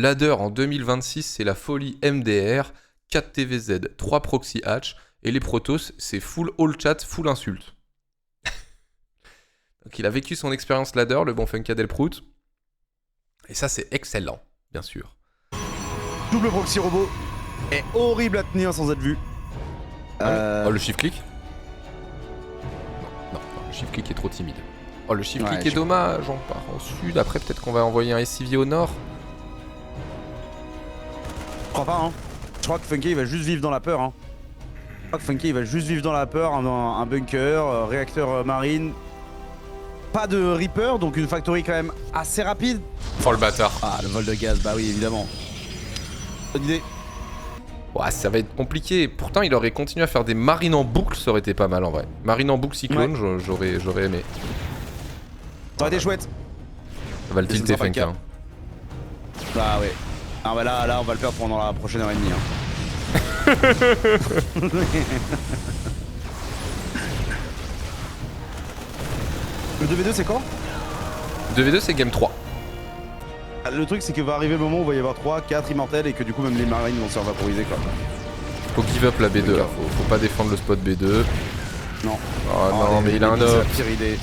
Ladder en 2026, c'est la folie MDR, 4 TVZ, 3 proxy hatch, et les Protoss, c'est full all chat, full insulte. Donc il a vécu son expérience ladder, le bon Funkadelprout. Et ça, c'est excellent, bien sûr. Double proxy robot est horrible à tenir sans être vu. Oh, le shift click non, le shift click est trop timide. Oh, le shift click est dommage, on part au sud. Après, peut-être qu'on va envoyer un SCV au nord. Je crois pas, hein. Je crois que Funky il va juste vivre dans la peur, hein. Je crois que Funky il va juste vivre dans la peur, un bunker, réacteur marine. Pas de Reaper, donc une factory quand même assez rapide. Oh le bâtard. Ah, le vol de gaz, bah oui, évidemment. Bonne idée. Ouais, ça va être compliqué. Pourtant, il aurait continué à faire des marines en boucle, ça aurait été pas mal en vrai. Marine en boucle cyclone, ouais. J'aurais aimé. Ça aurait été chouette. Ça va le tilter, Funky. Hein. Bah ouais. Ah bah là, on va le perdre pendant la prochaine heure et demie. Hein. Le 2v2 c'est quand? 2v2 c'est game 3. Le truc c'est que va arriver le moment où il va y avoir 3, 4 immortels et que du coup même les marines vont se faire vaporiser quoi. Faut give up la B2 là, faut pas défendre le spot B2. Non. Oh non mais il a un off. C'est la pire idée.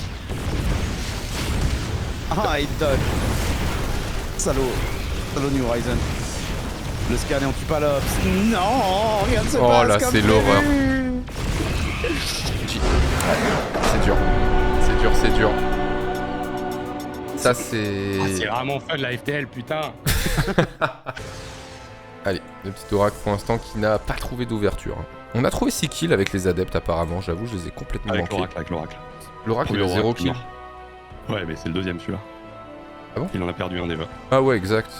Ah il dodge. Salaud. Salaud New Horizon. Le scan est en tue pas l'ops. Non, rien ne se passe. Oh là c'est l'horreur. C'est dur. C'est dur. Ça c'est... Ah, c'est vraiment fun la FTL putain. Allez, le petit Oracle pour l'instant qui n'a pas trouvé d'ouverture. On a trouvé 6 kills avec les adeptes apparemment, j'avoue je les ai complètement manqués. Avec l'Oracle. L'Oracle il a 0 kill. Ouais mais c'est le deuxième celui-là. Ah bon? Il en a perdu un déjà. Ah ouais exact.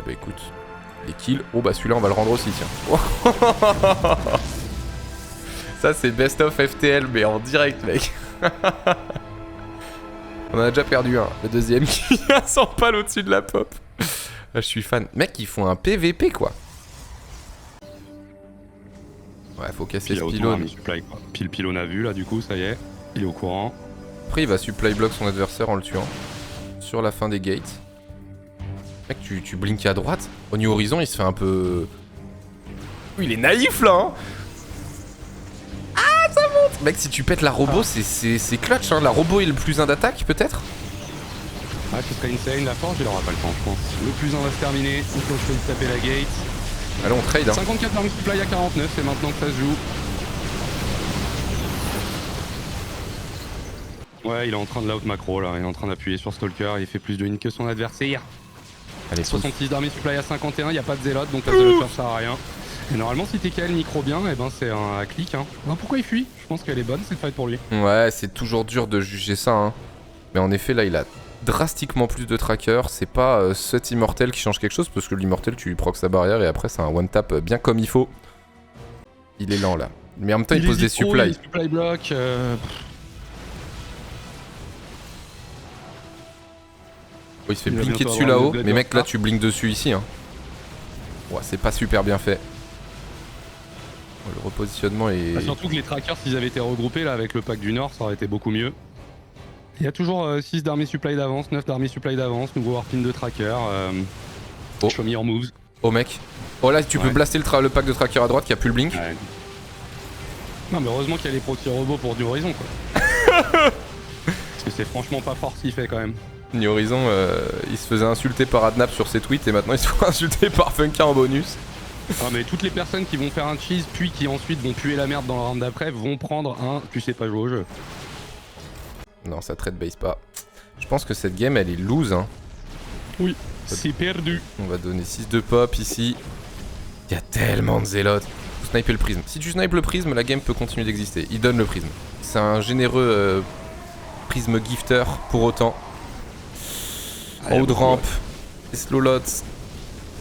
Bah écoute, les kills, oh bah celui-là on va le rendre aussi tiens. Ça c'est best of FTL mais en direct mec. On en a déjà perdu un, le deuxième qui vient sans pal au-dessus de la pop. Ah, je suis fan. Mec, ils font un PVP quoi. Ouais, faut casser ce pylône. Pile pylône a vu là, du coup, ça y est. Il est au courant. Après, il va supply block son adversaire en le tuant. Sur la fin des gates. Mec, tu blinks à droite. Au New Horizon, il se fait un peu. Oui, il est naïf là hein. Ah, ça monte. Mec, si tu pètes la robot, c'est clutch hein. La robot est le plus 1 d'attaque peut-être. Ah, ce serait insane, la forge, il aura pas le temps, je pense. Le plus 1 va se terminer, il faut que je puisse taper la gate. Allez, on trade hein. 54 dans le supply à 49, c'est maintenant que ça se joue. Ouais, il est en train de la out macro là, il est en train d'appuyer sur Stalker, il fait plus de win que son adversaire. Allez, 66 d'armée supply à 51, il y a pas de zélote, donc la zélote sert à rien. Et normalement, si TKL micro bien, et ben c'est un clic. Hein. Ben, pourquoi il fuit? Je pense qu'elle est bonne cette fight pour lui. Ouais, c'est toujours dur de juger ça hein. Mais en effet, là, il a drastiquement plus de trackers. C'est pas cet immortel qui change quelque chose parce que l'immortel, tu lui procs sa barrière et après, c'est un one tap bien comme il faut. Il est lent là. Mais en même temps, il pose des supplies. Supply block. Oh, il se fait blinker dessus là-haut. Mais mec, là, tu blinks dessus ici. Hein. Ouais, c'est pas super bien fait. Oh, le repositionnement est. Bah, surtout que les trackers, s'ils avaient été regroupés là avec le pack du Nord, ça aurait été beaucoup mieux. Il y a toujours 6 d'armée supply d'avance, 9 d'armée supply d'avance, nouveau warpin de tracker. Oh. Show me your moves. Oh mec. Oh là, tu peux blaster le pack de tracker à droite qui a plus le blink. Ouais. Non, mais heureusement qu'il y a les proxy robots pour New Horizon quoi. Parce que c'est franchement pas fort ce qu'il fait quand même. New Horizon, il se faisait insulter par Adnap sur ses tweets et maintenant il se fait insulter par Funky en bonus. Ah mais toutes les personnes qui vont faire un cheese puis qui ensuite vont puer la merde dans le round d'après vont prendre un tu sais pas jouer au jeu. Non, ça trade base pas. Je pense que cette game elle est loose hein. Oui, c'est perdu. On va donner 6 de pop ici. Il y a tellement de zélotes. Faut sniper le prisme. Si tu snipes le prisme, la game peut continuer d'exister. Il donne le prisme. C'est un généreux prisme gifter pour autant. Haut de rampe. Et slow lots.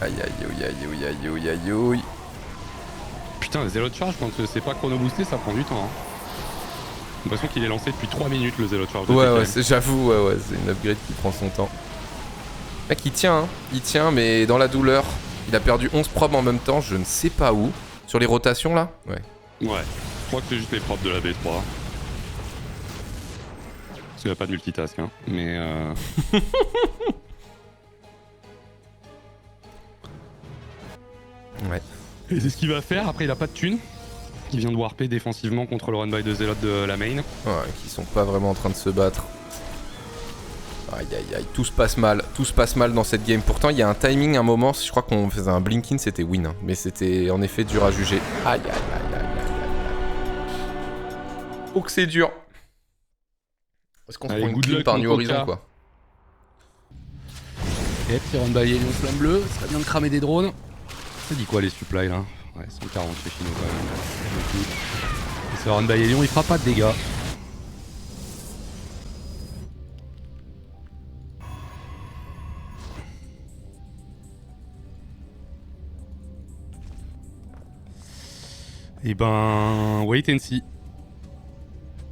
Aïe aïe aïe aïe aïe aïe aïe aïe. Putain, le zéro de charge quand c'est pas chrono boosté ça prend du temps hein. J'ai l'impression qu'il est lancé depuis 3 minutes le zéro de charge. Ouais, j'avoue, ouais, c'est une upgrade qui prend son temps. Mec, il tient, hein. Il tient, mais dans la douleur. Il a perdu 11 probes en même temps, je ne sais pas où. Sur les rotations là? Ouais. Ouais, je crois que c'est juste les probes de la B3. Parce qu'il n'y a pas de multitask, hein. Mais Ouais. Et c'est ce qu'il va faire. Après, il a pas de thunes. Il vient de warper défensivement contre le run by de Zealot de la main. Ouais, qui sont pas vraiment en train de se battre. Aïe aïe aïe, tout se passe mal dans cette game. Pourtant il y a un timing, un moment, je crois qu'on faisait un blink-in, c'était win. Hein. Mais c'était en effet dur à juger. Aïe aïe aïe aïe aïe aïe. Oh que c'est dur. Est-ce qu'on se prend une clean par New Horizon quoi? Et petit run by Elion flamme bleue, ça serait bien de cramer des drones. Ça dit quoi les supplies là? Ouais, 140 chez Chino quand même. Et ce run by Elion, il fera pas de dégâts. Et ben, wait and see.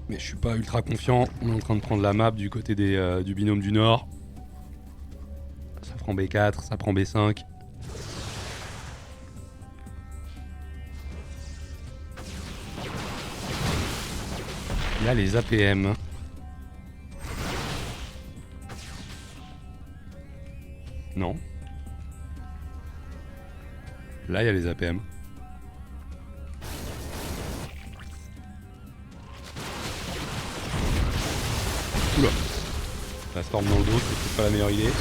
Mais je suis pas ultra confiant. On est en train de prendre la map du côté du binôme du Nord. Ça prend B4, ça prend B5. Il y a les APM. Non. Là, il y a les APM. Oula. La storm dans le dos, c'est peut-être pas la meilleure idée.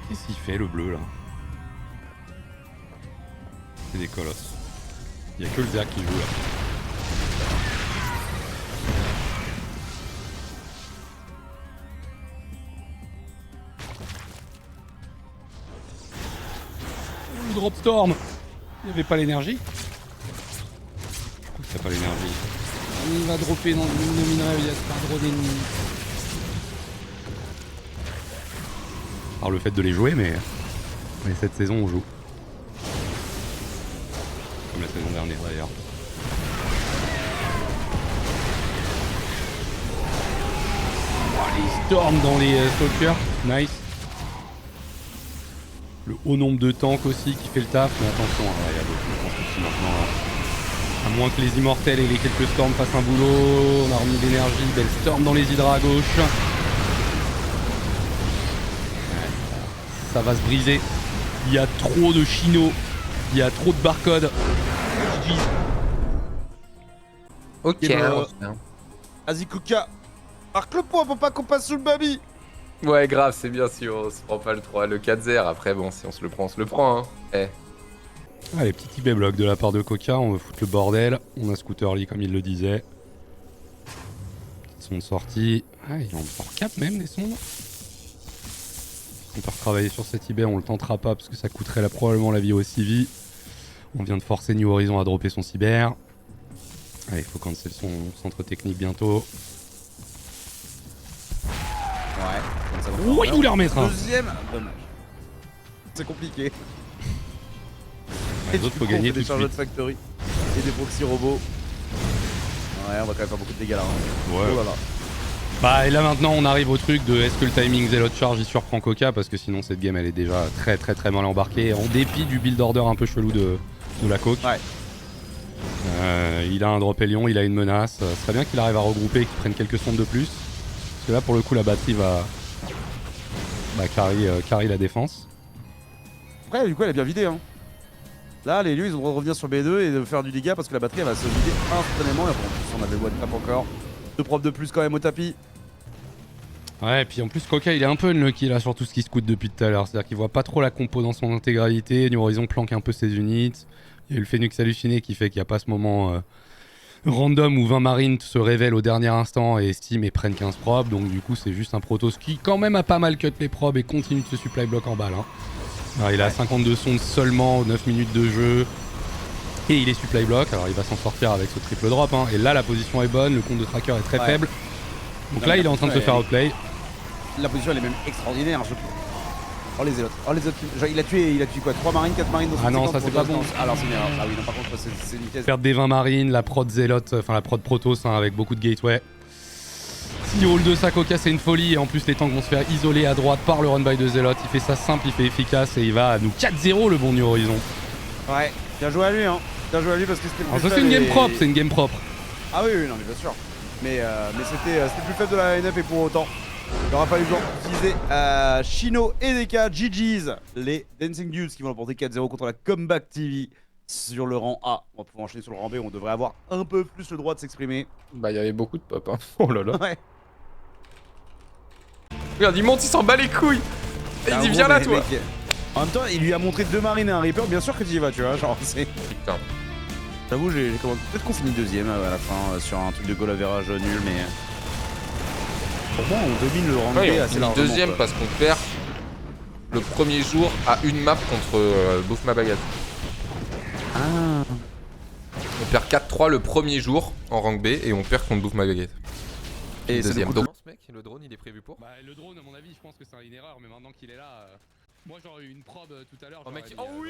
Qu'est-ce qu'il fait le bleu là? C'est des colosses. Il n'y a que le Zerg qui joue là. Drop storm. Il n'y avait pas l'énergie. Je crois qu'il n'y a pas l'énergie. Il va dropper dans le minerai, il y a pas trop d'ennemis. Alors le fait de les jouer, mais cette saison on joue. Comme la saison dernière d'ailleurs. Oh, les storms dans les stalkers, nice. Le haut nombre de tanks aussi qui fait le taf, mais attention, il y a beaucoup de constructions maintenant. Là. À moins que les immortels et les quelques storms fassent un boulot, on a remis l'énergie, belle storm dans les hydras à gauche. Ouais, ça va se briser. Il y a trop de Chino, il y a trop de barcodes. Ok. Vas-y Kuka, marque le point pour pas qu'on passe sous le baby. Ouais grave, c'est bien si on se prend pas le 3, le 4-0. Après bon, si on se le prend hein. Eh. Ah, les petits eBay blocs de la part de Coca, on veut foutre le bordel. On a Scooterly comme il le disait. Son de sortie. Ah, il en sort 4 même des sons. On peut retravailler sur cet eBay, on le tentera pas parce que ça coûterait là, probablement la vie au CV. On vient de forcer New Horizon à dropper son cyber. Allez, il faut cancel son centre technique bientôt. Ouais. Ça va Oh, il voulait remettre un. Deuxième, dommage. C'est compliqué. Ouais, les autres, faut gagner tout de suite. de factory et des proxy robots. Ouais, on va quand même faire beaucoup de dégâts là. Hein. Ouais. Oh là là. Bah et là maintenant on arrive au truc de est-ce que le timing Zealot charge il surprend Coca parce que sinon cette game elle est déjà très mal embarquée en dépit du build order un peu chelou de la coque. Ouais. Il a un drop Elion, il a une menace. Ce serait bien qu'il arrive à regrouper et qu'il prenne quelques sondes de plus. Parce que là pour le coup la batterie va carry la défense. Après du coup elle est bien vidée hein. Là les lieux ils ont le droit de revenir sur B2 et de faire du dégât parce que la batterie elle va se vider instantanément. Et en plus on avait le one tap encore. 2 profs de plus quand même au tapis. Ouais, et puis en plus Coca il est un peu unlucky là sur tout ce qui scout depuis tout à l'heure. C'est-à-dire qu'il voit pas trop la compo dans son intégralité. New Horizon planque un peu ses units. Il y a eu le Phoenix halluciné qui fait qu'il n'y a pas ce moment random où 20 marines se révèlent au dernier instant et estiment et prennent 15 probes. Donc du coup c'est juste un Protoss qui quand même a pas mal cut les probes et continue de se supply block en balle. Hein. Alors, il a 52 sondes seulement, 9 minutes de jeu. Et il est supply block, alors il va s'en sortir avec ce triple drop. Hein. Et là la position est bonne, le compte de tracker est très faible. Donc là il est en train de se faire outplay. La position elle est même extraordinaire. Oh les Zélotes. Oh les autres. Il a tué quoi 3 marines, 4 marines dans son Ah non, ça c'est pas bon. Alors c'est bien. Ah oui, non par contre c'est une vitesse. Perdre des 20 marines, la prod Zealot, enfin la prod Protoss hein, avec beaucoup de gateway. Si all de sa Coca c'est une folie et en plus les tanks vont se faire isoler à droite par le run by de Zealot. Il fait ça simple, il fait efficace et il va nous 4-0 le bon New Horizon. Ouais, bien joué à lui hein. Bien joué à lui parce que c'était le plus ça c'est une game propre, c'est une game propre. Ah oui, non mais bien sûr. Mais c'était plus faible de la line-up et pour autant. Il aura fallu utiliser Shino et Deka, GG's, les Dancing Dudes qui vont l'emporter 4-0 contre la Comeback TV sur le rang A. On va pouvoir enchaîner sur le rang B, on devrait avoir un peu plus le droit de s'exprimer. Bah, il y avait beaucoup de pop, hein. Oh là là. Ouais. Regarde, il monte, il s'en bat les couilles. Et il dit, viens là, toi. Mec, en même temps, il lui a montré 2 marines et un Reaper, bien sûr que tu y vas, tu vois. Genre, c'est. Putain. J'avoue, j'ai commandé. Peut-être qu'on finit deuxième à la fin sur un truc de goal average nul, mais. Pour moi, on domine le rang Ouais, B on assez finit largement. deuxième Quoi. parce qu'on perd le premier jour à une map contre Bouffe ma baguette. Ah. On perd 4-3 le premier jour en rank B et on perd contre Bouffe ma baguette. Et c'est Deuxième. le coup de- Donc, ce mec, le drone, il est prévu pour. Bah, le drone, à mon avis, je pense que c'est une erreur, mais maintenant qu'il est là. Moi, j'aurais eu une probe tout à l'heure. Oh, mec, j'aurais oh mis, oui.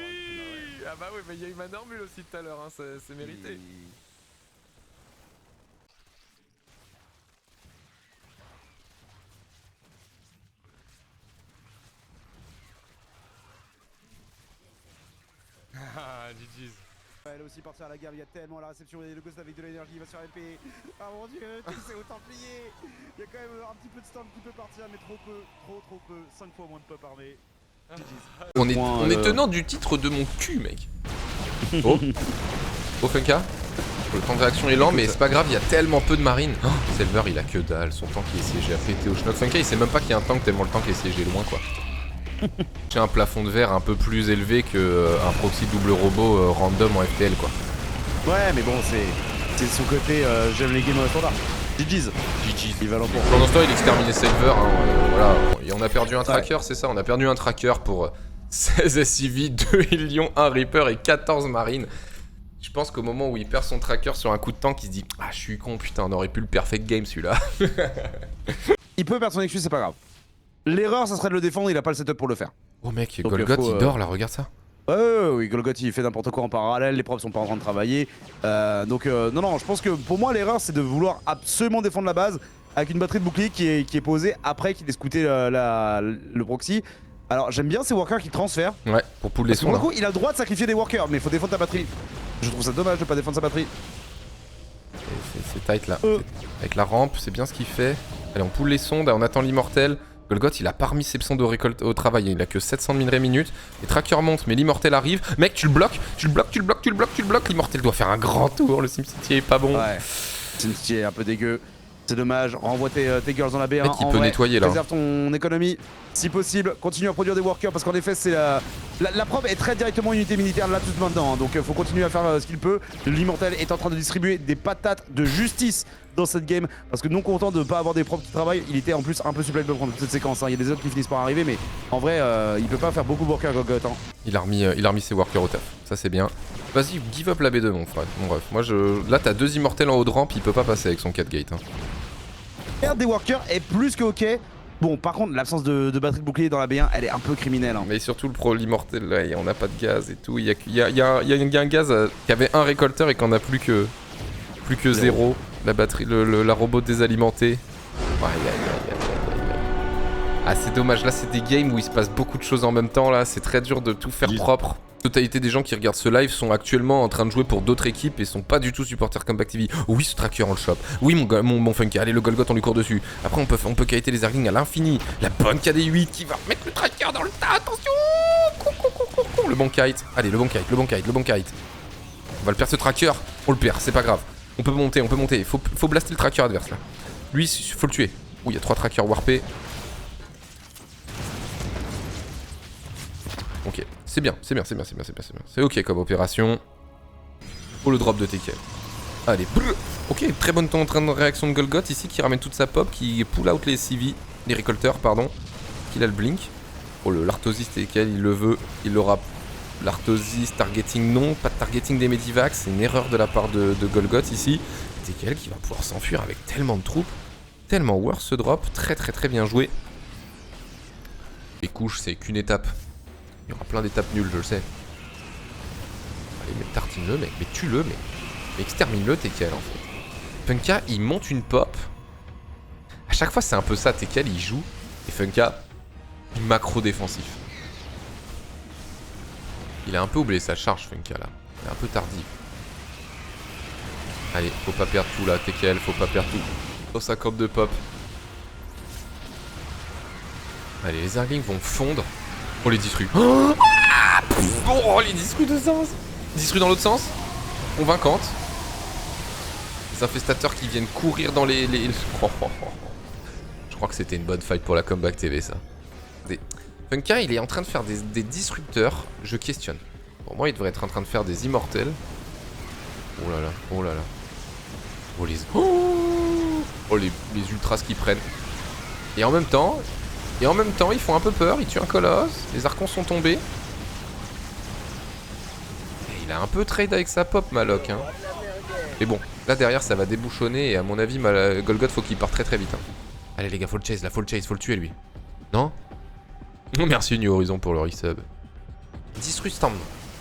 j'aurais- Ah bah oui, mais il y a eu ma normule aussi tout à l'heure, hein. C'est mérité. Ah, GG's. Elle est aussi partie à la guerre, il y a tellement à la réception et le Ghost avec de l'énergie, il va se faire MP. Ah mon dieu, c'est autant plié. Il y a quand même un petit peu de stand qui peut partir, mais trop peu, trop peu. 5 fois moins de pop armé. On est tenant du titre de mon cul, mec. Oh, oh Funka. Le temps de réaction est lent, mais c'est pas grave, il y a tellement peu de marines. Oh, Selver, il a que dalle, son tank est siégé à péter au schnock. Funka, il sait même pas qu'il y a un tank tellement le tank est siégé loin, quoi. J'ai un plafond de verre un peu plus élevé que un proxy double robot random en FTL, quoi. Ouais, mais bon, c'est son côté, j'aime les games standard. GG's. GG. Il va l'emporter. Pendant ce temps, il exterminait Selver, hein, voilà. Et on a perdu un tracker, c'est ça, on a perdu un tracker pour 16 SCV, 2 Illions, 1 Reaper et 14 marines. Je pense qu'au moment où il perd son tracker sur un coup de tank, il se dit « Ah, je suis con, putain, on aurait pu le perfect game, celui-là. » Il peut perdre son excuse, c'est pas grave. L'erreur, ça serait de le défendre, il a pas le setup pour le faire. Oh mec, Donc, Golgoth, faut, il dort là, regarde ça. Oui, Golgoth il fait n'importe quoi en parallèle, les profs sont pas en train de travailler. Non, je pense que pour moi l'erreur c'est de vouloir absolument défendre la base avec une batterie de bouclier qui est posée après qu'il ait scouté le proxy. Alors j'aime bien ces workers qui transfèrent. Ouais, pour pull les Pour sons le là. coup, il a le droit de sacrifier des workers, mais il faut défendre ta batterie. Je trouve ça dommage de pas défendre sa batterie. C'est tight là. Avec la rampe, c'est bien ce qu'il fait. Allez, on pull les sondes, on attend l'immortel. Golgoth, il a pas remis ses psons de récolte au travail, il a que 700 de minerais minutes. Les trackers montent, mais l'immortel arrive. Mec, tu le bloques, l'immortel doit faire un grand tour, le SimCity est pas bon. Ouais. SimCity est un peu dégueu. C'est dommage, renvoie tes girls dans la B1. Mec, il en peut vrai, nettoyer, là. Préserve ton économie, si possible. Continue à produire des workers parce qu'en effet, c'est la probe est très directement unité militaire là tout maintenant. Hein, donc faut continuer à faire ce qu'il peut. L'immortel est en train de distribuer des patates de justice dans cette game parce que non content de pas avoir des probes qui travaillent, il était en plus un peu supplément de prendre toute cette séquence. Hein. Il y a des autres qui finissent par arriver, mais en vrai, il peut pas faire beaucoup de workers Golgoth. Hein. Il a remis ses workers au taf, ça c'est bien. Vas-y, give up la B2 mon frère. Bon bref, moi là t'as 2 immortels en haut de rampe, il peut pas passer avec son 4 gate. Hein. Perdre des workers est plus que ok. Bon, par contre, l'absence de batterie de bouclier dans la B1, elle est un peu criminelle. Hein. Mais surtout l'immortel là, on a pas de gaz et tout. Il y a un gaz qui avait un récolteur et qu'on a plus que 0. La batterie, la robot désalimentée. Ah c'est dommage, là c'est des games où il se passe beaucoup de choses en même temps là, c'est très dur de tout faire propre. La totalité des gens qui regardent ce live sont actuellement en train de jouer pour d'autres équipes et sont pas du tout supporters Comeback TV. Oui, ce tracker on le chope. Oui mon Funky, allez le Golgoth on lui court dessus. Après on peut kiter les Zerglings à l'infini. La bonne KD8 qui va mettre le tracker dans le tas, attention. Le bon kite, allez le bon kite. On va le perdre ce tracker, on le perd, c'est pas grave. On peut monter, faut blaster le tracker adverse là. Lui, faut le tuer. Ouh, il y a 3 trackers warpés. Ok, c'est bien. C'est ok comme opération. Oh le drop de TK. Allez, brrr. Ok, très bonne temps en train de réaction de Golgoth ici qui ramène toute sa pop, qui pull out les CV, les récolteurs, pardon. Qu'il a le blink. Oh le l'Arthosis TK, il le veut, il l'aura. L'Arthosis targeting non, pas de targeting des Medivacs, c'est une erreur de la part de Golgoth ici. TKL qui va pouvoir s'enfuir avec tellement de troupes, tellement worse ce drop, très bien joué. Les couches, c'est qu'une étape. Il y aura plein d'étapes nulles, je le sais. Allez, mais tartine-le, mec. Mais tue-le, mais extermine-le, TKL, en fait. Funka, il monte une pop. À chaque fois, c'est un peu ça. TKL, il joue. Et Funka, il macro-défensif. Il a un peu oublié sa charge, Funka, là. Il est un peu tardif. Allez, faut pas perdre tout, là, TKL. Faut pas perdre tout. Dans sa corde de pop. Allez, les Zerglings vont fondre. Oh, les disruits. Oh, les disruits de sens. Disruits dans l'autre sens. Convaincante. Les infestateurs qui viennent courir dans les... Je crois que c'était une bonne fight pour la Comeback TV, ça. Funka, il est en train de faire des disrupteurs. Je questionne. Pour moi, il devrait être en train de faire des immortels. Oh là là, oh là là. Oh les... Oh les ultras qui prennent. Et en même temps, ils font un peu peur. Ils tuent un colosse. Les archons sont tombés. Et il a un peu trade avec sa pop, Maloc. Hein. Mais bon, là derrière, ça va débouchonner. Et à mon avis, Golgoth, faut qu'il parte très très vite. Hein. Allez les gars, faut le chase, là, faut le tuer lui. Non? Non, merci New Horizon pour le resub. Disrupt Storm.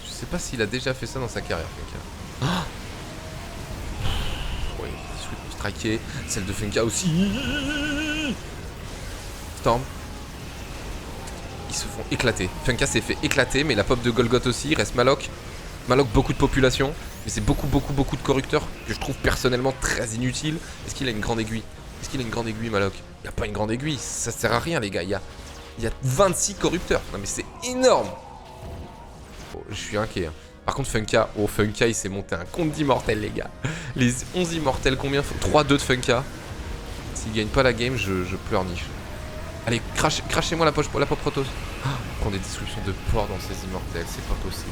Je sais pas s'il a déjà fait ça dans sa carrière, Funka. Oh oui, Disrupt striké. Celle de Funka aussi. Storm. Ils se font éclater. Funka s'est fait éclater, mais la pop de Golgoth aussi. Il reste Maloc. Maloc, beaucoup de population. Mais c'est beaucoup de corrupteurs que je trouve personnellement très inutiles. Est-ce qu'il a une grande aiguille? Est-ce qu'il a une grande aiguille, Maloc? Il n'y a pas une grande aiguille. Ça sert à rien, les gars. Il y a 26 corrupteurs. Non, mais c'est énorme. Oh, je suis inquiet. Hein. Par contre, Funka, il s'est monté un compte d'immortels, les gars. Les 11 immortels, combien? 3-2 de Funka. S'il gagne pas la game, je pleurniche. Allez, crachez-moi la pop Protoss. Oh, on prend des disruptions de porc dans ces immortels, c'est pas possible.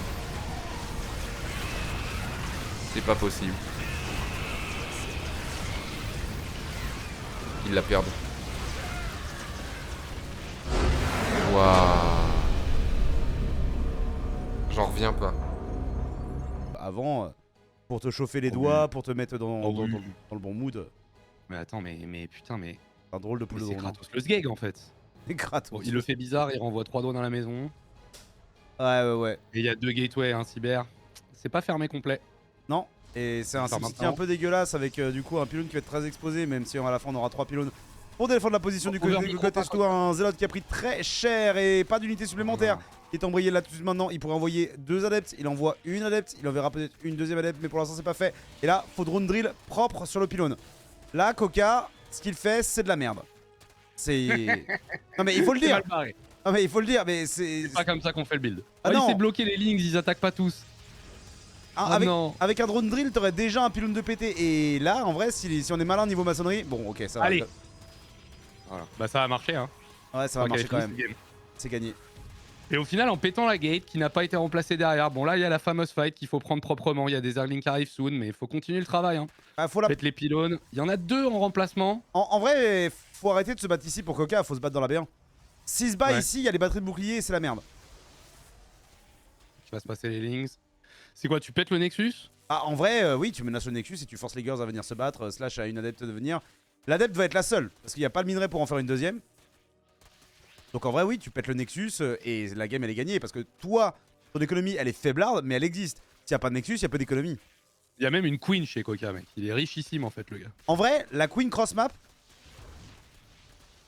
C'est pas possible. Il la perd. Waouh. J'en reviens pas. Avant, pour te chauffer les doigts, pour te mettre dans le bon mood. Mais attends, mais putain, mais... Un drôle de poule de c'est drone. Kratos le sgeg en fait. C'est Kratos. Bon, il le fait bizarre, il renvoie 3 drones dans la maison. Ouais. Et il y a 2 gateways, un cyber. C'est pas fermé complet. Non. Et c'est un City un peu dégueulasse avec du coup un pylône qui va être très exposé, même si à la fin on aura 3 pylônes pour défendre la position du côté est un Zélote qui a pris très cher et pas d'unité supplémentaire. Il est embrayé là tout de suite maintenant. Il pourrait envoyer 2 adeptes. Il envoie une adepte. Il enverra peut-être une deuxième adepte, mais pour l'instant c'est pas fait. Et là, faut drone drill propre sur le pylône. Là, Coca, ce qu'il fait, c'est de la merde. C'est. Non mais il faut le dire. Non mais il faut le dire, mais c'est pas comme ça qu'on fait le build. Ah non. non. Il s'est bloqué les lignes, ils attaquent pas tous. Avec un drone drill, t'aurais déjà un pylône de pété. Et là, en vrai, si on est malin niveau maçonnerie, bon, ok, ça va. Allez. Voilà. Bah ça a marché, hein. Ouais, ça va marcher quand même. C'est gagné. Et au final, en pétant la gate qui n'a pas été remplacée derrière, bon là il y a la fameuse fight qu'il faut prendre proprement. Il y a des Zerglings qui arrivent soon, mais il faut continuer le travail. Hein. Faites les pylônes. Il y en a 2 en remplacement. En vrai, faut arrêter de se battre ici pour Coca, faut se battre dans la B1. S'il se bat ici, il y a les batteries de bouclier, c'est la merde. Qui va se passer les Lings. C'est quoi, tu pètes le Nexus? Ah, en vrai, oui, tu menaces le Nexus et tu forces les girls à venir se battre, slash à une adepte de venir. L'adepte va être la seule, parce qu'il n'y a pas le minerai pour en faire une deuxième. Donc en vrai, oui, tu pètes le Nexus et la game elle est gagnée, parce que toi, ton économie elle est faiblarde, mais elle existe. S'il n'y a pas de Nexus, il n'y a pas d'économie. Il y a même une Queen chez Coca, mec. Il est richissime en fait, le gars. En vrai, la Queen cross map.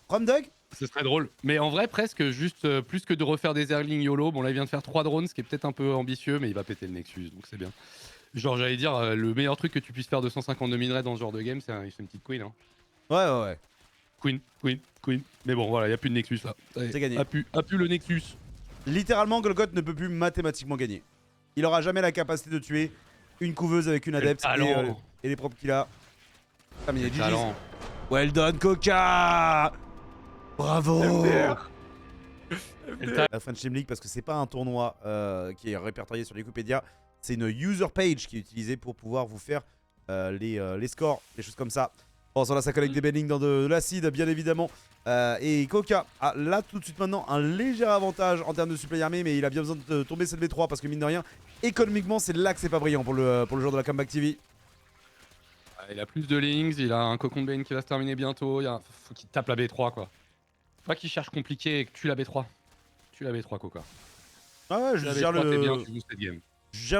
Romdog. Ce serait drôle. Mais en vrai, presque juste plus que de refaire des Zerglings YOLO. Bon, là, il vient de faire 3 drones, ce qui est peut-être un peu ambitieux, mais il va péter le Nexus, donc c'est bien. Genre, j'allais dire, le meilleur truc que tu puisses faire de 152 minerais dans ce genre de game, c'est une petite Queen. Hein. Ouais. Queen. Mais bon, voilà, il n'y a plus de Nexus là. C'est gagné. A plus le Nexus. Littéralement, Golgoth ne peut plus mathématiquement gagner. Il aura jamais la capacité de tuer une couveuse avec une adepte et les propres qu'il a. Ah, mais il y a GG's. Well done, Coca. Bravo. La French Team League, parce que c'est pas un tournoi qui est répertorié sur Wikipédia, c'est une user page qui est utilisée pour pouvoir vous faire les scores, des choses comme ça. Bon, ça là, ça collecte des bannings dans de l'acide, bien évidemment. Et Coca a là tout de suite maintenant un léger avantage en termes de supply armé, mais il a bien besoin de tomber cette V3 parce que mine de rien, économiquement, c'est là que c'est pas brillant pour le joueur de la Comeback TV. Il a plus de Lings, il a un cocon de Bane qui va se terminer bientôt. Faut qu'il tape la B3 quoi. Pas qu'il cherche compliqué et que tu la B3. Tu la B3 Coca. Ah ouais, je gère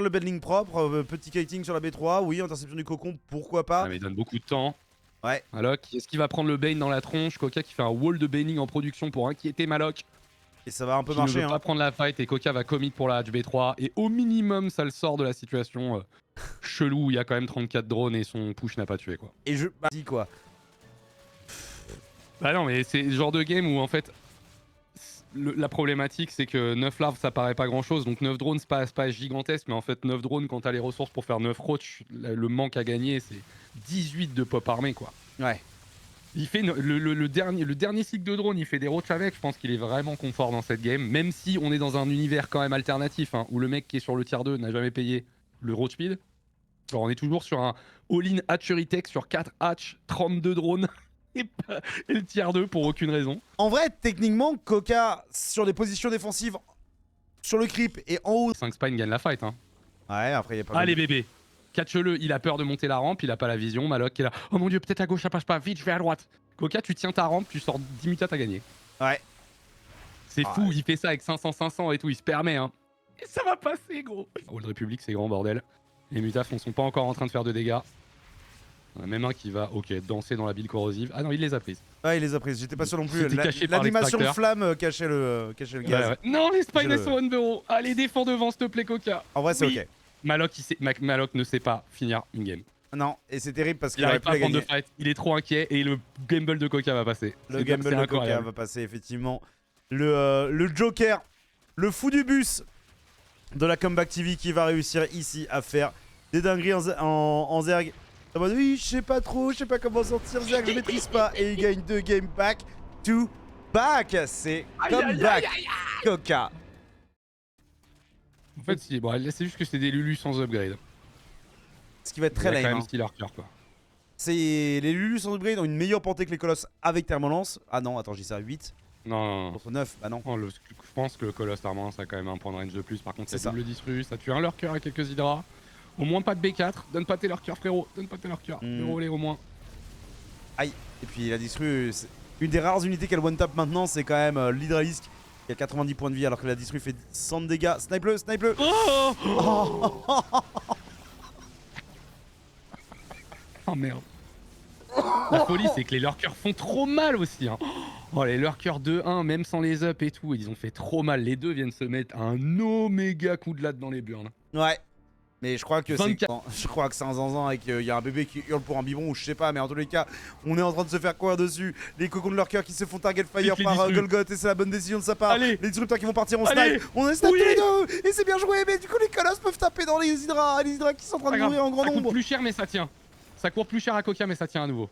le bending propre, petit kiting sur la B3, oui, interception du cocon, pourquoi pas. Ah, mais il donne beaucoup de temps. Ouais. Maloc, est-ce qu'il va prendre le Bane dans la tronche? Coca qui fait un wall de Baning en production pour inquiéter Maloc. Et ça va un peu marcher. Il ne veut pas prendre la fight et Coca va commit pour la Hatch B3. Et au minimum, ça le sort de la situation chelou où il y a quand même 34 drones et son push n'a pas tué quoi. Et je dis quoi. Bah non, mais c'est le genre de game où en fait, la problématique, c'est que 9 larves, ça paraît pas grand-chose. Donc 9 drones, c'est pas gigantesque. Mais en fait, 9 drones, quand t'as les ressources pour faire 9 roach, le manque à gagner, c'est 18 de pop armé, quoi. Ouais. Il fait le dernier cycle de drone, il fait des roach avec. Je pense qu'il est vraiment confort dans cette game. Même si on est dans un univers quand même alternatif, hein, où le mec qui est sur le tier 2 n'a jamais payé le roach speed. Alors on est toujours sur un all-in hatchery tech sur 4 hatch, 32 drones. Et le tier 2 pour aucune raison. En vrai, techniquement, Coca, sur des positions défensives, sur le creep et en haut. 5 Spine gagne la fight. Hein. Ouais, après, il y a pas Allez, bébé. Catch-le, il a peur de monter la rampe, il a pas la vision. Maloc qui est là. Oh mon dieu, peut-être à gauche, ça passe pas. Vite, je vais à droite. Coca, tu tiens ta rampe, tu sors 10 mutats, t'as gagné. Ouais. C'est fou, il fait ça avec 500 et tout, il se permet. Hein. Et ça va passer, gros. Old Republic, c'est grand bordel. Les mutafs ne sont pas encore en train de faire de dégâts. On a même un qui va, ok, danser dans la bile corrosive. Ah non, il les a prises. Ouais, il les a prises. J'étais pas sûr non plus. C'était caché par L'animation l'extracteur. flamme cachait le gaz. Ouais. Non, les Spines Je- sont on bureau. Allez, défends devant, s'il te plaît, Coca. En vrai, c'est Oui. ok. Maloc ne sait pas finir une game. Non, et c'est terrible parce Il qu'il aurait arrive pu pas à la prendre de gagner. fight. Il est trop inquiet et le gamble de Coca va passer. Le C'est gamble de Coca incroyable. va passer, effectivement. Le Joker, le fou du bus de la Comeback TV qui va réussir ici à faire des dingueries en Zerg. En mode, oui, je sais pas trop, je sais pas comment sortir Zerg, je maîtrise pas. Et il gagne 2 games back to back. C'est Comeback Coca. En fait, c'est juste que c'est des Lulu sans upgrade. Ce qui va être très Il y a lame. quand même Hein. style cœur, quoi. C'est les Lulu sans upgrade ont une meilleure portée que les colosses avec Thermolance. Ah non, attends, j'ai ça 8 Non. contre 9. Bah non. Je pense que le Colosse Armand, ça a quand même un point de range de plus. Par contre, C'est c'est ça. double disru, ça tue un lurker et quelques hydras. Au moins pas de B4. Donne pas tes lurkers, frérot. Donne pas tes lurkers. Frérot, les au moins. Aïe. Et puis la distru, une des rares unités qu'elle one tap maintenant, c'est quand même l'Hydralisk qui a 90 points de vie alors que la distru fait 100 de dégâts. Snipe-le, snipe-le. Oh merde. La folie, c'est que les lurkers font trop mal aussi. Hein. Oh, les lurkers 2-1, même sans les up et tout, ils ont fait trop mal. Les deux viennent se mettre un oméga coup de latte dans les burnes. Ouais. Mais je crois que c'est 24. je crois que c'est un zanzan et qu'il y a un bébé qui hurle pour un biberon ou je sais pas, mais en tous les cas, on est en train de se faire courir dessus. Les cocons de lurkers qui se font target fire les par disrupts. Golgoth et c'est la bonne décision de sa part. Allez. Les disrupteurs qui vont partir en Allez. snipe. On a snipe Oui. tous les deux et c'est bien joué, mais du coup les colosses peuvent taper dans les hydras qui sont en train de mourir en grand ça coûte nombre. plus cher, mais ça tient. Ça court plus cher à Coca, mais ça tient à nouveau.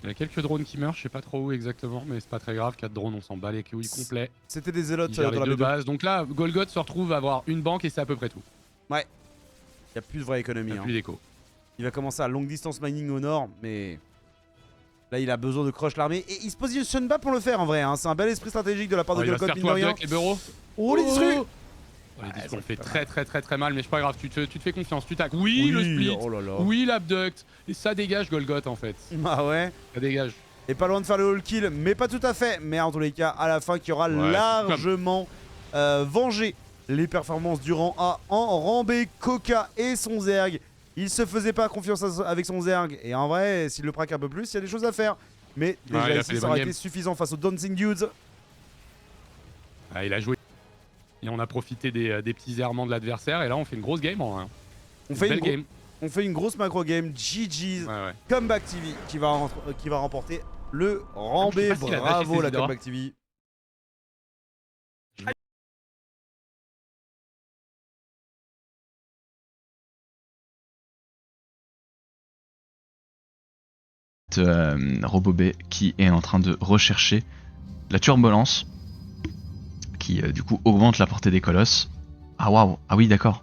Il y a quelques drones qui meurent, je sais pas trop où exactement, mais c'est pas très grave. 4 drones, on s'en bat les couilles complet. C'était des zélotes Ils gèrent dans les la deux B2. bases. Donc là, Golgoth se retrouve à avoir une banque et c'est à peu près tout. Ouais. Il y a plus de vraie Il économie. n'y a Hein. plus d'écho. Il va commencer à long distance mining au nord, mais là il a besoin de crush l'armée et il se positionne pas pour le faire en vrai. Hein. C'est un bel esprit stratégique de la part de Il va se Golgoth, faire mine de toi rien. avec les bureaux. Oh les disrupts. Les ça disques on fait fait pas très mal, mais c'est pas grave, tu te fais confiance, tu tacs. Oui, le split, oh là là. oui, l'abduct, et ça dégage Golgoth en fait. Ah ouais. Ça dégage. Et pas loin de faire le all kill, mais pas tout à fait. Mais en tous les cas, à la fin, qui aura Ouais, largement vengé les performances du rang A en rang B. Coca et son Zerg. Il se faisait pas confiance avec son Zerg. Et en vrai, s'il le praque un peu plus, il y a des choses à faire. Mais déjà il a fait ici, des ça aurait bonnes été suffisant face aux Dancing Dudes. Ah, il a joué. Et on a profité des petits errements de l'adversaire, et là on fait une grosse game en 1. On fait, belle game. on fait une grosse macro game. GG's. Ouais. Comeback TV qui va remporter le rang Je sais B. pas s'il a Bravo lâché la ses hydras. Comeback TV. Robobé qui est en train de rechercher la turbulence qui du coup augmente la portée des colosses. Ah waouh, ah oui d'accord.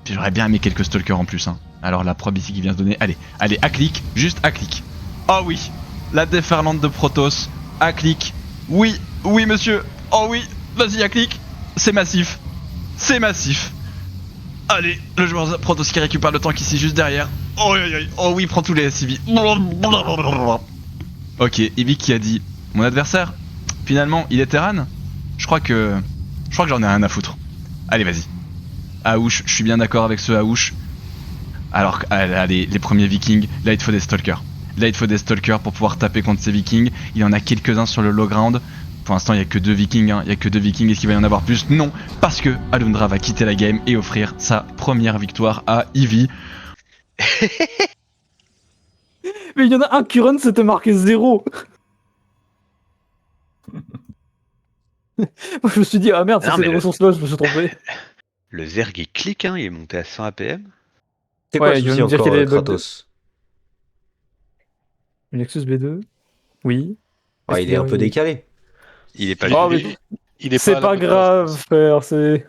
J'aurais bien aimé quelques stalkers en plus hein. Alors la probe ici qui vient se donner, allez, à clic, juste à clic. Oh oui, la déferlante de Protoss, à clic. Oui, oui monsieur, oh oui, vas-y à clic. C'est massif, c'est massif. Allez, le joueur Protoss qui récupère le tank ici juste derrière. Oh oui, prends tous les SCV. Ok, Evic qui a dit mon adversaire, finalement, il est Terran. Je crois que j'en ai rien à foutre. Allez, vas-y. Aouch, je suis bien d'accord avec ce Aouch. Alors, allez, les premiers Vikings, là il te faut des Stalkers. Là il te faut des Stalkers pour pouvoir taper contre ces Vikings. Il y en a quelques-uns sur le low ground. Pour l'instant, il n'y a que 2 Vikings, hein. Il y a que 2 Vikings. Est-ce qu'il va y en avoir plus? Non, parce que Alundra va quitter la game et offrir sa première victoire à Eevee. Mais il y en a un qui run, c'était marqué 0. Moi, je me suis dit, ah merde, ça Non, c'est mais des le- ressources là, je me suis trompé. Le Zerg il clique, hein, il est monté à 100 APM. C'est quoi Ouais, le il vient souci de me dire encore, qu'il y a des bugs Kratos? Une Nexus B2. Oui. Ouais, il est un peu décalé. Il est pas Oh, jugé. mais Il est c'est à la pas bonne place, grave, frère, c'est.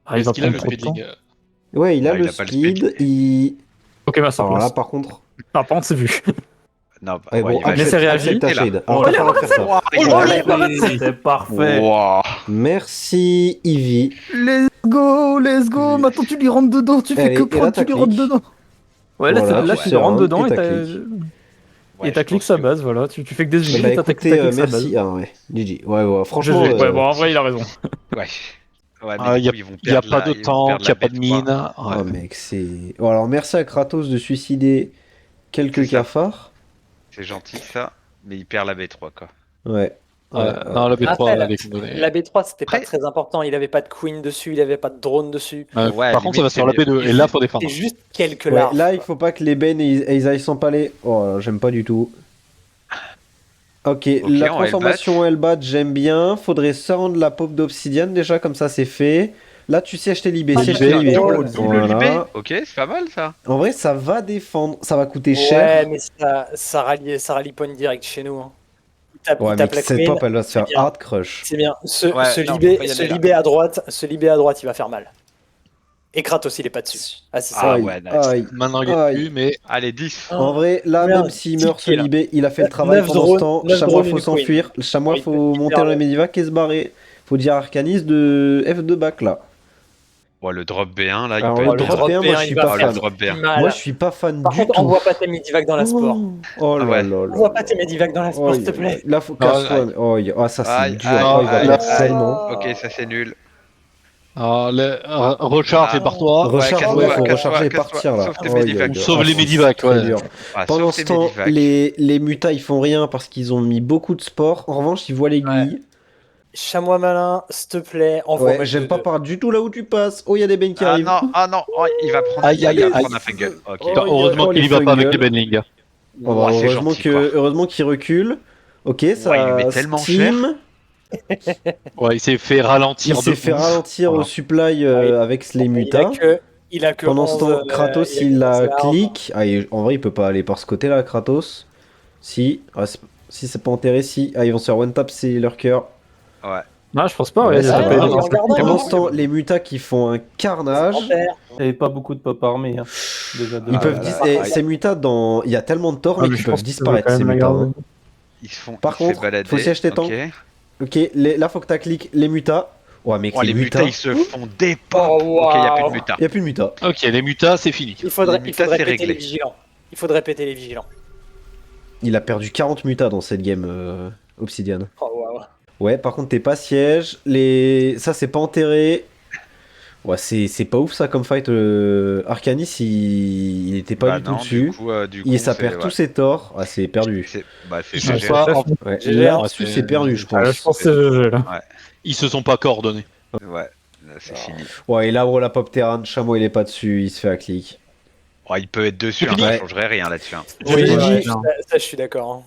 Ah, il Est-ce va qu'il a prendre le trop de temps. speeding Ouais, il a Non, le il a pas le speed. Il... Ok, merci. Alors là, par contre. Ah, par contre, c'est vu. Non, bah, Ouais, ouais, bon, il va mais c'est juste- réagi. accepte ta Et là. shade. Alors, va falloir faire ça. C'est parfait. Wow. Merci, Ivy. Let's go. Maintenant, tu lui rentres dedans. Tu fais Allez, que et là, prendre, t'as tu lui rentres clic. dedans. Ouais, là, Voilà, tu tu lui rentres surround dedans et et t'as t'as. clic. Ouais, Et t'as je clic pense sa que- base, voilà. Tu fais que des Eh unités, bah t'as écoutez, clic sa base. merci. Ah ouais, GG. Ouais, franchement. GG. Ouais, bon, en vrai, il a raison. Ouais. Ouais, mais Il du n'y coup, ils vont a perdre pas la- de ils vont tank, perdre il n'y a la pas de B3. mine. Oh, mec, c'est. Bon, alors, merci à Kratos de suicider quelques C'est ça. cafards. C'est gentil ça, mais il perd la B3 quoi. Ouais. Non, la B3, Après, elle est condamnée. La B3, c'était pas Après- très important. Il avait pas de queen dessus, il avait pas de drone dessus. Ouais, Par contre, ça va limite, sur la c'est B2, et là, faut défendre. C'est juste quelques Ouais, larves. là, il faut pas que les Ben ils aillent s'empaler. Oh, j'aime pas du tout. Ok, la en transformation Hellbat, j'aime bien. Faudrait se rendre la paupe d'obsidienne déjà, comme ça c'est fait. Là, tu sièges tes libés. Siège tes libés. Double Voilà. libé. Ok, c'est pas mal ça. En vrai, ça va défendre. Ça va coûter Ouais, cher. mais ça rallie point direct chez nous. Hein. Ouais, Il tape mais la cette queen, pop, elle va se faire bien. hard crush. C'est bien. Ce Ouais, non, libé, faut pas y ce aller, là. libé à droite, il va faire mal. Et Kratos, il est pas dessus. Ah, c'est ça. Ah Aïe, ouais, nice. aïe. Maintenant, il est Aïe. plus, mais Allez, 10. En vrai, là, Merde, même s'il 10 meurt ce kills. libé, il a fait le travail 9 pendant ce drones, temps. 9 Chamois, drones, faut une s'enfuir. Chamois, Oui, faut il monter perd dans les le- medivacs et se barrer. Faut dire Arcanis de F2 back là. Ouais, le drop B1 là, il Alors, peut le être drop bien. B1, moi je suis il va pas Ah, faire le fan. drop B1. mal. Moi je suis pas fan Par du contre, tout. envoie pas tes medivacs dans la sport. Oh là Ah ouais. là là. Envoie pas tes medivacs dans la sport, Oh, s'il te plaît. Là faut Ah, casse one. Oh, ça c'est Aïe, dur. aïe, Oh, il va aïe, perdre aïe. tellement. Ok, ça c'est nul. recharge Ah. et par toi. Recharge, casse-toi, ouais, faut casse-toi, recharger et casse-toi. partir là. Sauve tes Oh, il y a medivacs. de- Sauve les c'est medivacs, très ouais. dur. Ah, Pendant sauf ce tes temps, medivacs. les mutas ils font rien parce qu'ils ont mis beaucoup de sport. En revanche, ils voient l'aiguille. Chamois malin, s'il te plaît, envoie Ouais, j'aime pas par du tout là où tu passes. Oh, il y a des bennes qui Ah arrivent. non, oh, il va prendre. Aïe, aïe, il va aïe. prendre un fungal. Ok. Oh, Heureusement oh, qu'il y les va pas avec fungals. les Benling. Oh, bah, Ouais, c'est heureusement gentil, quoi. heureusement qu'il recule. Ok, ça. Ouais, il lui met tellement Steam. Ouais, il s'est fait ralentir. Il s'est de fait ouf. ralentir Voilà. au supply avec les Il a mutas. il a que Pendant ce 11, temps, Kratos il a il que la 11 larves. clique. Ah, en vrai, il peut pas aller par ce côté-là, Kratos. Si, si c'est pas enterré, si. Ah, ils vont se faire one tap, c'est leur cœur. Ouais. Non, je pense pas, Ouais, ouais. ça il a va. pas il eu- en garde un. Pendant ce temps, les mutas qui font un carnage. Envers. Ah, Il n'y avait pas beaucoup de pop armés. Hein. Déjà de Ils Ah peuvent là dis- là, et ah, ces mutas dans. Il y a tellement de torts, Ah, mais mais qu'ils je pense peuvent que je vais disparaître quand ces même la mutas. garder. Hein. Ils se font. Par il se fait contre, balader. faut s'y acheter tant. Ok. Ok, là faut que tu cliques les mutas. Ouais, mec, Oh, les mutas ils se font des pop. Oh, Ok, il y a plus de waouh. mutas. Il y a plus de mutas. Ok, les mutas, c'est fini. Il faudrait Les mutas, c'est péter réglé. les vigilants. Il faudrait péter les vigilants. Il a perdu 40 mutas dans cette game Obsidian. Oh, waouh. Ouais, par contre, t'es pas siège. Ça, c'est pas enterré. Ouais, c'est pas ouf ça comme fight. Arcanis, il était pas Bah du tout non, dessus. du coup, Ça c'est- perd ouais. tous ses torts. Ah, c'est perdu. Bah, c'est Ils sont GG. pas. Ouais. GG, Là-dessus, c'est- c'est perdu, je Ah, là, pense. je pense que c'est GG là. Ils se sont pas coordonnés. Ouais, là, c'est fini. Ouais, et là, la pop terrain, Chameau, il est pas dessus. Il se fait un clic. Ouais, il peut être dessus, C'est hein, fini. ça changerait rien là-dessus. hein. Oui, Ouais, ouais, non. ça, je suis d'accord. hein.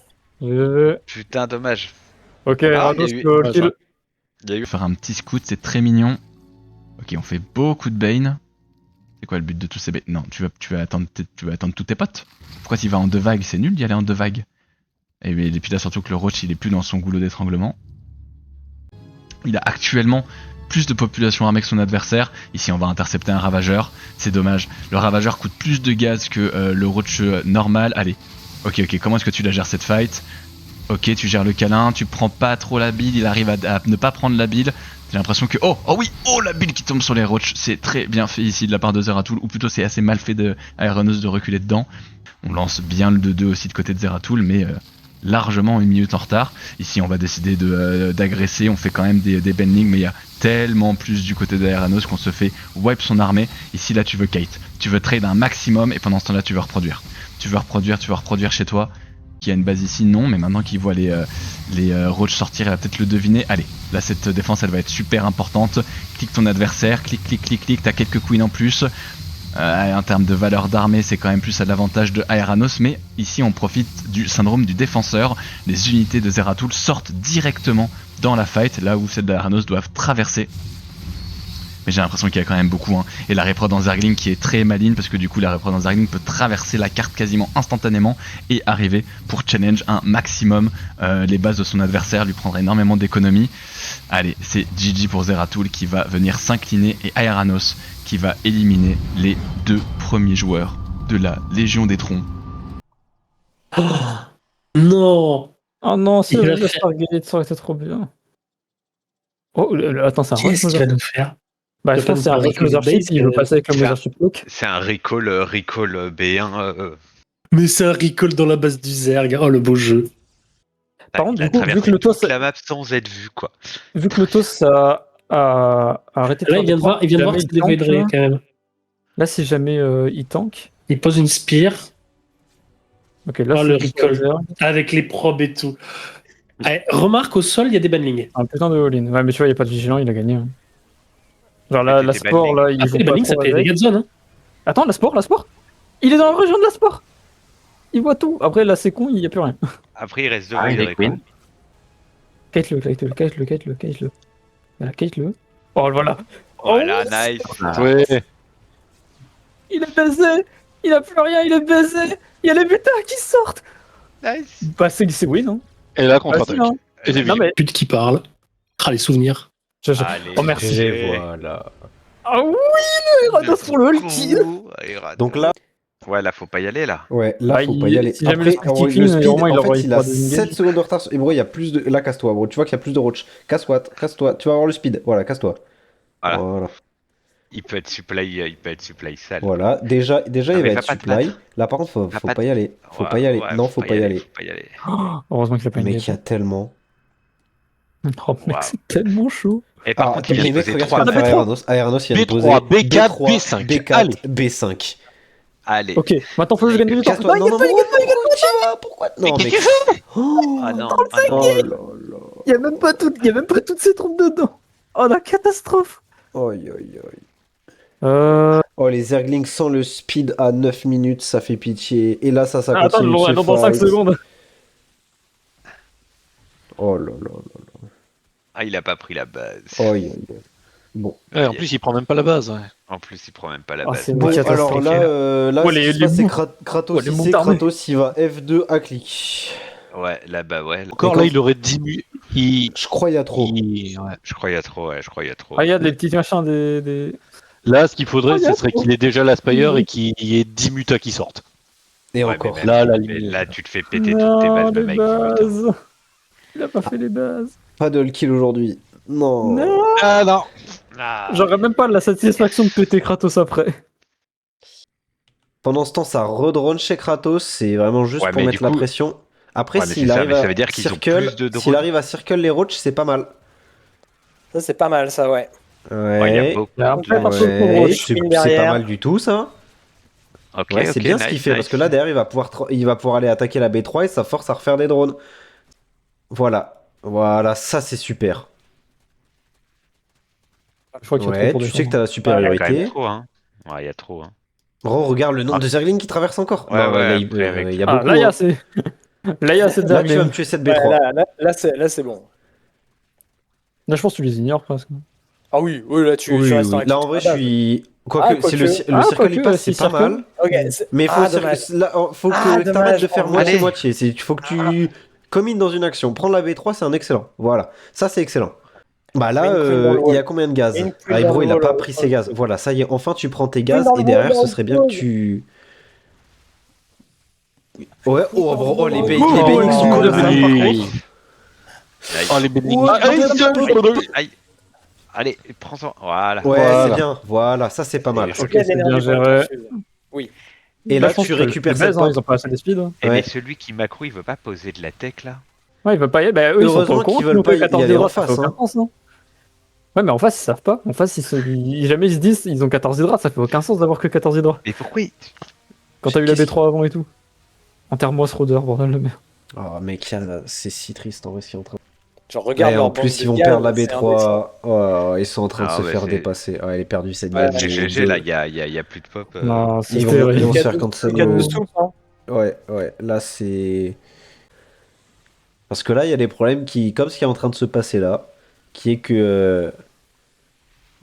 GG. Putain, dommage. Ok, Ah, Rados, il y a eu- le kill. Il y a eu. Faire un petit scout, c'est très mignon. Ok, on fait beaucoup de Bane. C'est quoi le but de tous ces Bane? Non, tu vas attendre tous tes potes. Pourquoi tu vas en 2 vagues? C'est nul d'y aller en 2 vagues. Et puis là, surtout que le Roach, il est plus dans son goulot d'étranglement. Il a actuellement plus de population armée que son adversaire. Ici, on va intercepter un ravageur. C'est dommage. Le ravageur coûte plus de gaz que le Roach normal. Allez. Ok, comment est-ce que tu la gères cette fight? Ok, tu gères le câlin, tu prends pas trop la bile, il arrive à ne pas prendre la bile. J'ai l'impression que... Oh oui, la bile qui tombe sur les roches. C'est très bien fait ici de la part de Zeratul, ou plutôt c'est assez mal fait de Aeronos de reculer dedans. On lance bien le 2-2 aussi de côté de Zeratul, mais largement une minute en retard. Ici on va décider d'agresser, on fait quand même des bendings, mais il y a tellement plus du côté d'Aeronos qu'on se fait wipe son armée. Ici là tu veux kite, tu veux trade un maximum, et pendant ce temps là tu veux reproduire. Tu veux reproduire chez toi. Qui a une base ici, non, mais maintenant qu'il voit les roches sortir, il va peut-être le deviner. Allez, là cette défense elle va être super importante. Clique ton adversaire, clique, t'as quelques queens en plus. En termes de valeur d'armée, c'est quand même plus à l'avantage de Aeranos, mais ici on profite du syndrome du défenseur. Les unités de Zeratul sortent directement dans la fight, là où celles d'Aranos doivent traverser. Mais j'ai l'impression qu'il y a quand même beaucoup, hein. Et la reprod dans Zergling qui est très maligne, parce que du coup la reprod dans Zergling peut traverser la carte quasiment instantanément et arriver pour challenge un maximum les bases de son adversaire, lui prendre énormément d'économies. Allez, c'est GG pour Zeratul qui va venir s'incliner et Aeranos qui va éliminer les 2 premiers joueurs de la Légion des Troncs. Non. Oh non, c'est Il va le faire- Stargate, ça aurait été trop bien. Oh, attends, c'est un Qu'est-ce qu'il va nous faire? Bah, Il je va pense que pas c'est un nous faire Recloser avec le Ship, il veut base, passer avec le faire- Mothership Lock. C'est un recall B1. Mais c'est un recall dans la base du Zerg. Oh, le beau jeu. Par contre, il a du coup, vu traversé que le toute TOS la map sans être vu, quoi. Vu que le TOS a arrêté de Là, faire il vient de voir, il vient de voir jamais que c'est il tank, dévoidraient là. quand même. Là, si jamais il tank. Il pose une spear Ok, là, Oh, le c'est recall. avec les probes et tout. Allez, remarque, au sol, il y a des banlings. un putain de all-in. Ouais, mais tu vois, il n'y a pas de vigilant, il a gagné. Hein. Genre, la Des sport, là, il Après, joue les pas banlings, ça trop fait des avec. dégâts de zone. Hein. Attends, la sport. Il est dans la région de la sport. Il voit tout. Après, là, c'est con, il n'y a plus rien. Après, il reste deux Ah, il de est recall. queen. Kate-le. Voilà, Kate-le. Oh, voilà. Voilà, Oh, nice. Ouais. il est baisé. Il a plus rien, il est baisé. Il y a les bêtas qui sortent. Nice. Bah, c'est win, hein. Et là, Bah, contre-attaque. si, hein. Et c'est Non, mais. Pute qui parle. Ah, les souvenirs. Allez, Oh, merci. GG. Voilà. Ah oui, le Rados pour le ulti. Donc là, Ouais, là, faut pas y aller, là. ouais, là, Bah, faut pas y aller. si jamais Après, le speed le clean, speed, au moins, il en aura fait, il a pas de engage. 7 secondes de retard. Et bro, il y a plus de. Là, casse-toi, bro. Tu vois qu'il y a plus de roach. Casse-toi. Tu vas avoir le speed. Voilà, casse-toi. Voilà. Voilà. Il peut être supply sale. Voilà. Déjà, il mais va va être pas te supply. battre. Là, par contre, faut Va pas pas y aller. Faut pas y aller. Non, faut pas y aller. Faut pas y aller. Heureusement qu'il a pas une Mec, il y a tellement. Oh, mec, Wow. c'est tellement chaud. Et par contre, il les a mecs, posé regarde 3 ce qu'il va B3. faire Aeranos. Aeranos, il vient de B3, poser B4, B3, B5. B4, Allez. B5. Allez. Ok, maintenant, faut que je gagne du temps. Casse-toi. Non, pourquoi non, mec. Oh, Ah non. oh là là. Il y a même pas toutes ces troupes dedans. Oh, la catastrophe. Aïe, aïe, aïe. Oh, les Zerglings sans le speed à 9 minutes, ça fait pitié. Et là, ça Attends, continue de se dans 5 fight. secondes. Oh là là là. Ah, il a pas pris la base. Aïe, aïe, aïe. Bon. Ouais, en plus, il prend même pas la base. Ouais. En plus, il prend même pas la Oh, base. c'est une Bon, catastrophe. alors là, Oh, ce les- qui se les passe, c'est monts. Kratos, Oh, les il monts sait armés. Kratos, il va F2 à clic. Ouais, là-bas, ouais. Encore là, il aurait 10 minutes. Je crois il y a trop. Ouais. Je crois qu'il y a trop, Regarde les petits machins des. Là, ce qu'il faudrait, Oh, ce serait qu'il ait déjà l'Aspire et qu'il y ait 10 mutas qui sortent. Et Ouais, encore. mais Là, la mais limite. là, tu te fais péter toutes tes bases, le les mec. bases. Il a pas fait les bases. Pas de kill aujourd'hui. Non. Non. Ah non. Ah, J'aurais même pas la satisfaction de péter Kratos après. Pendant ce temps, ça redrone chez Kratos, c'est vraiment juste Ouais, pour mais mettre du la coup- pression. Après, Ouais, mais s'il c'est ça, arrive mais ça à veut dire qu'ils ont circle, plus de drones. s'il arrive à circle les roaches, c'est pas mal. Ça, c'est pas mal, ça, ouais. ouais, il y a beaucoup. Il y a un de- peu partout pour Ouais, roach. c'est Mine pas derrière. mal du tout ça. Ok, Ouais, c'est ok, bien ce nice, qu'il fait nice. parce que là derrière il va pouvoir aller attaquer la B3 et ça force à refaire des drones. Voilà, ça c'est super. Je crois qu'il y a Ouais, trop pour tu sais que t'as la Il y a quand supériorité. même trop, hein. Ouais, il y a trop, hein. Bro, regarde le nombre de Zerglings qui traversent encore. Ouais, Non, ouais, là, après, avec- il y a Ah, beaucoup. là, il y hein. a c'est. Là, il y a cette Là, tu vas Zerglings. me tuer cette Ouais, B3. là, c'est bon. Là, je pense que tu les ignores presque. Ah oui, là, tu Oui, restes oui. en Là, en vrai, je suis. Quoique, Ah, si le quoique. circle il quoique, passe, si c'est pas circle. mal. Ok, Mais faut, dommage. faut que Ah, t'arrêtes dommage. de faire Allez. moitié-moitié. Il faut que tu commines dans une action. Prendre la B3, c'est un excellent. Voilà, ça c'est excellent. Bah là, Une prune dans le il y a wall. combien de gaz? Une prune Ah, dans Bro, le il a wall, pas ouais. pris ses gaz. Voilà, ça y est, enfin tu prends tes gaz dans le et derrière, wall, ce dans serait le bien que wall. tu. Ouais, oh, bro, oh, les Oh, BX sont cool de ça, par oui. contre. Oh, les bénéfices. Aïe. Allez, prends-en. Voilà. Ouais, Voilà. c'est bien. Voilà, ça c'est pas mal. Ok, c'est bien géré. Et Là, là, je pense tu que récupères les cette bases, hein, ils pente. ont pas assez de speed. Eh, mais Ouais. celui qui macro, il veut pas poser de la tech, là. Ouais, ils veulent pas y aller. Bah, eux, ils sont pas Heureusement au courant qu'ils veulent ont pas fait y 14 aller en hydras, ça fait face, aucun hein. sens, non. Ouais, mais en face, ils savent pas. En face, jamais ils se disent ils ont 14 hydras, ça fait aucun sens d'avoir que 14 hydras. Mais pourquoi Quand t'as eu la B3 avant et tout. Enterre-moi ce rôdeur, bordel de merde. Oh, mec, c'est si triste en vrai ce qu'ils sont en train de. Genre, regarde Ouais, leur en bande plus, de ils vont gars, perdre la c'est indécent. B3. Oh, ils sont en train de Ah, se ouais, faire c'est- dépasser. Oh, elle est perdue cette Ouais, game. GG, là, y a plus de pop. Non, c'est Ils vont terrible. se faire cancel. Quatre de soupe, hein. Ouais, là c'est. Parce que là, il y a des problèmes comme ce qui est en train de se passer là, qui est que...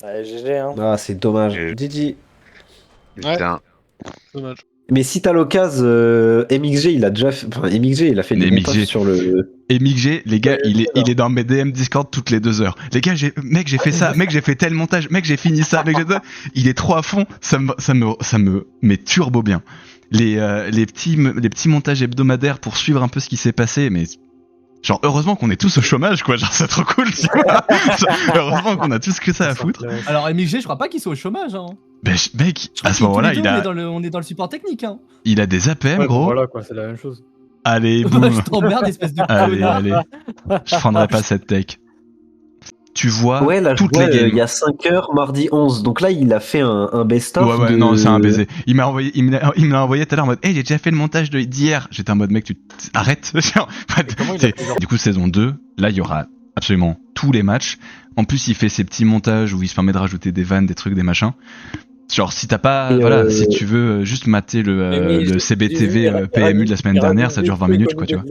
Ouais, GG, hein. Ah, c'est dommage. Et- GG. Putain. Dommage. Mais si t'as l'occasion, MXG, il a déjà fait... Enfin, MXG, il a fait des Mais montages MXG. sur le... Et MixG, les gars, il est dans mes DM Discord toutes les 2 heures. Les gars, mec, j'ai fait ça, mec, j'ai fait tel montage, mec, j'ai fini ça, mec, il est trop à fond, ça me met turbo bien. Les petits montages hebdomadaires pour suivre un peu ce qui s'est passé, mais genre heureusement qu'on est tous au chômage, quoi, genre c'est trop cool. Tu vois. Heureusement qu'on a tous que ça à foutre. Alors MXG, je crois pas qu'ils sont au chômage. Hein. Ben, mec, Je crois à ce que tous moment-là, les deux, on est dans le support technique. Hein. il a des APM, Ouais, gros. Voilà, quoi, c'est la même chose. Allez, boum. Je t'emmerde, espèce de Allez, connard. allez. Je prendrai pas cette tech. Tu vois Ouais, là, je toutes vois, les games. il y a 5 heures, mardi 11. Donc là, il a fait un best-of Ouais, de... non, c'est un baiser. Il me l'a envoyé tout à l'heure en mode, hey, j'ai déjà fait le montage d'hier. J'étais en mode, mec, arrête. Du coup, saison 2, là, il y aura absolument tous les matchs. En plus, il fait ses petits montages où il se permet de rajouter des vannes, des trucs, des machins. Genre, si t'as pas, voilà, si tu veux juste mater le CBTV PMU de la semaine dernière, ça dure 20 minutes, quoi, tu vois.